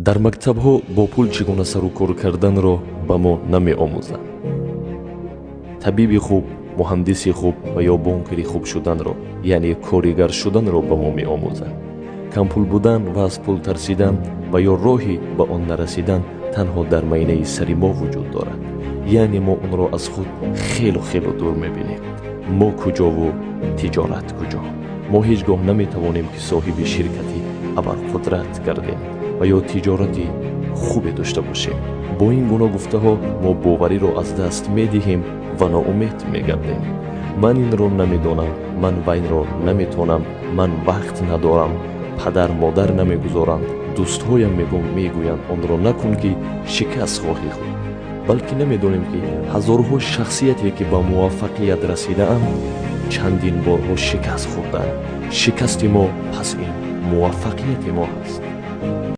дар мактабҳо бо пул чӣ гуна сару кор карданро ба мо намеомӯзанд. табиби хуб, муҳандиси хуб ва ё бонкери хуб шуданро, яъне коригар шуданро ба мо меомӯзанд. кампул будан ва аз пул тарсидан ва ё роҳи ба он нарасидан танҳо дар майнаи сари мо вуҷуд дорад, яъне мо онро аз худ хело дур мебинем. мо куҷову тиҷорат куҷо? мо ҳеҷ гоҳ наметавонем ки соҳиби ширкати абарқудрат гардем ва ё тиҷорати хубе дошта бошем. бо ин гуна гуфтаҳо мо бовариро аз даст медиҳем ва ноумед мегардем. ман инро намедонам, ман вайнро наметонам, ман вақт надорам, падар модар намегузоранд, дӯстҳоям мегӯянд онро накун ки шикаст хоҳӣ хӯрд. балки намедонем ки ҳазорҳо шахсияте ки ба муваффақият расидаанд чандин борҳо шикаст хӯрдаанд. шикасти мо пас ин муваффақияти мо ҳаст.